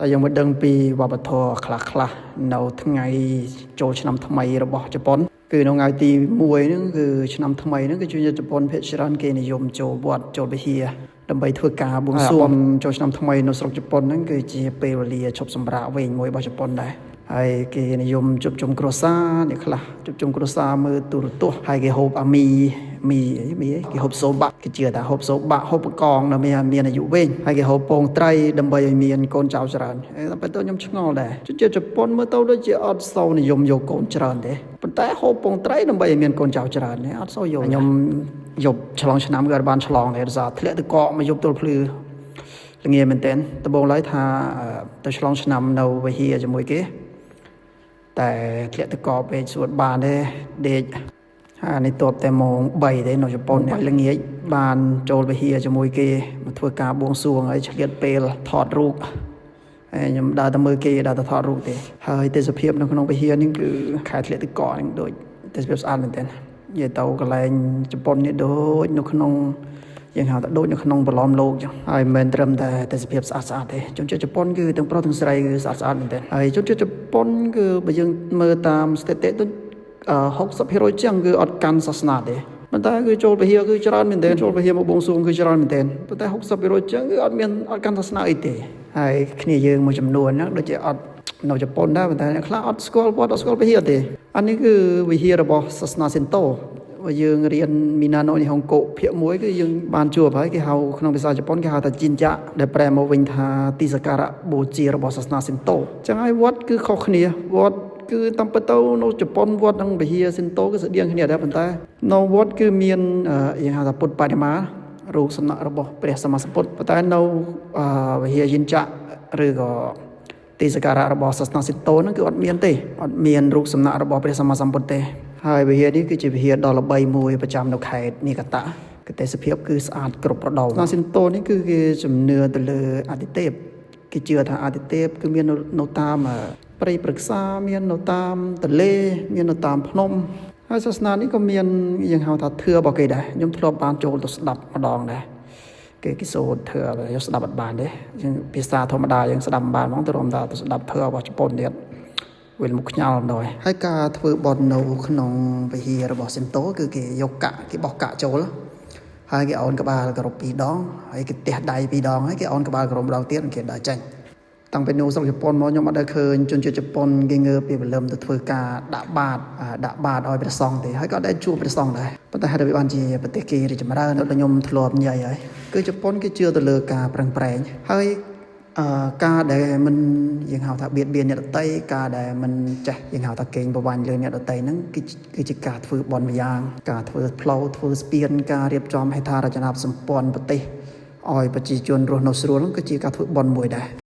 តែយើងមកដឹងពីវប្បធម៌ខ្លះៗនៅថ្ងៃចូលឆ្នាំថ្មីរបស់ជប៉ុនគឺនៅថ្ងៃទី1ហ្នឹងគឺឆ្នាំថ្មីហ្នឹងគឺជួយជប៉ុនភាគច្រើនគេនិយមចូលវត្តចូលវិហារដើម្បីធ្វើការបួងសួងចូលឆ្នាំថ្មីនៅស្រុកជប៉ុនហ្នឹងគឺជាពេលវេលាឈប់សម្រាកវែងមួយរបស់ជប៉ុនដែរហើយគេនិយមជួបជុំគ្រួសារអ្នកខ្លះជួបជុំគ្រួសារមើលទូរទស្សន៍ហើយគេហូបអាមីគេហូបសូបាគេជឿថាហូបសូបាហូបកងនៅមានអាយុវែងហើយគេហូបពងត្រីដើម្បីឲ្យមានកូនចៅច្រើនតែប៉ុន្តែខ្ញុំឆ្ងល់ដែរជាជប៉ុនមើលទៅដូចជាអត់សូវនិយមយកកូនច្រើនទេប៉ុន្តែហូបពងត្រីដើម្បីឲ្យមានកូនចៅច្រើនទេអត់សូវយកខ្ញុំយកឆ្លងឆ្នាំក៏បានឆ្លងដែរដោយសារធ្លាក់ទឹកកកមកយកទល់ភ្លឺល្ងាមែនតើដំបូងឡើយថាទៅឆ្លងឆ្នាំនៅវិហារជាមួយគេតែធ្លាក់ទឹកកកពេកស្រួតបានទេដេកនេះតបតែម៉ោង3ទេនៅជប៉ុននេះល្ងាចបានចូលវិហារជាមួយគេមកធ្វើការបួងសួងហើយឆ្លៀតពេលថតរូបហើយខ្ញុំដើរទៅមើលគេដើរទៅថតរូបទេហើយទេសភាពនៅក្នុងវិហារនេះគឺខែធ្លាក់ទឹកកកនេះដូចទេសភាពស្អាតមែនទែននិយាយទៅកន្លែងជប៉ុននេះដូចនៅក្នុងយើងហៅថាដូចនៅក្នុងប្រឡំលោកចឹងហើយមិនត្រឹមតែទេសភាពស្អាតទេជនជាតិជប៉ុនគឺទាំងប្រុសទាំងស្រីគឺស្អាតមែនទែនហើយជនជាតិជប៉ុនគឺបើយើងមើលតាមស្ថិតិដូច60% ជាងគឺអត់កាន់សាសនាទេប៉ុន្តែគឺចូលវិហារគឺច្រើនមែនទែនចូលវិហារមកបួងសួងគឺច្រើនមែនទែនប៉ុន្តែ60% ជាងគឺអត់កាន់សាសនាអីទេហើយគ្នាយើងមួយចំនួនហ្នឹងដូចជាអត់នៅជប៉ុនដែរប៉ុន្តែអ្នកខ្លះអត់ស្គាល់វត្តអត់ស្គាល់វិហារទេអានេះគឺវិហាររបស់សាសនាសិនតូយើងរៀនមីណាណូនេះហុងកូភាគ1គឺយើងបានជួបហើយគេហៅក្នុងភាសាជប៉ុនគេហៅថាជីនចាដែលប្រែមកវិញថាទីសក្ការៈបូជារបស់សាសនាសិនតូអញ្ចឹងហើយវត្តគឺខុសគ្នាវត្តគឺតាមពិតទៅនៅជប៉ុនវត្តនិងវិហារសិនតូគឺស្តៀងគ្នាដែរប៉ុន្តែនៅវត្តគឺមានយើងហៅថាពុទ្ធបដិមារូបសំណាករបស់ព្រះសម្មាសម្ពុទ្ធប៉ុន្តែនៅវិហារជីនចាឬក៏ទីសក្ការៈរបស់សាសនាសិនតូហ្នឹងគឺអត់មានទេអត់មានរូបសំណាករបស់ព្រះសម្មាសម្ពុទ្ធទេហើយវិហារនេះគឺជាវិហារដ៏ល្បីមួយប្រចាំនៅខេត្តនីកាតាទេសភាពគឺស្អាតគ្រប់ប្រដៅសាសនាសិនតូនេះគឺគេជំនឿទៅលើអាទិទេពគេជឿថាអាទិទេពគឺមាននៅតាមព្រៃព្រឹក្សាមាននៅតាមទន្លេមាននៅតាមភ្នំហើយសាសនានេះក៏មានយើងហៅថាធឿរបស់គេដែរខ្ញុំធ្លាប់បានចូលទៅស្ដាប់ម្ដងដែរគេសូត្រធឿយើងស្ដាប់អត់បានទេយើងភាសាធម្មតាយើងស្ដាប់មិនបានហ្មងទៅរំដាទៅស្ដាប់ធឿរបស់ជប៉ុនទៀតវាមកខ្ញាល់ម្ដងហើយការធ្វើបន់នៅក្នុងវិហាររបស់សិនតូគឺគេយកកាក់គេបោះកាក់ចូលហើយគេអោនក្បាលគោរព2ដងហើយគេទះដៃ2ដងហើយគេអោនក្បាលគោរពម្ដងទៀតគេដើរចេញតាំងពីនៅស្រុកជប៉ុនមកខ្ញុំអត់ដែលឃើញជនជាតិជប៉ុនគេងើបពីព្រលឹមទៅធ្វើការដាក់បាតឲ្យព្រះសង្ឃទេហើយក៏អត់ដែលជួបព្រះសង្ឃដែរប៉ុន្តែហេតុតែវាបានជាប្រទេសគេរីកចម្រើនដូចខ្ញុំធ្លាប់និយាយហើយគឺជប៉ុនគេជឿទៅលើការប្រឹងប្រែងហើយការដែលមិនយើងហៅថាបៀតបៀនអ្នកដទៃការដែលមិនចេះយើងហៅថាកេងប្រវ័ញ្ចលើអ្នកដទៃហ្នឹងគឺជាការធ្វើបន់ម្យ៉ាងការធ្វើផ្លូវធ្វើស្ពានការរៀបចំហេដ្ឋារចនាសម្ព័ន្ធប្រទេសឲ្យប្រជាជនរស់នៅស្រួលហ្នឹងគឺជាការធ្វើបន់មួយដែរ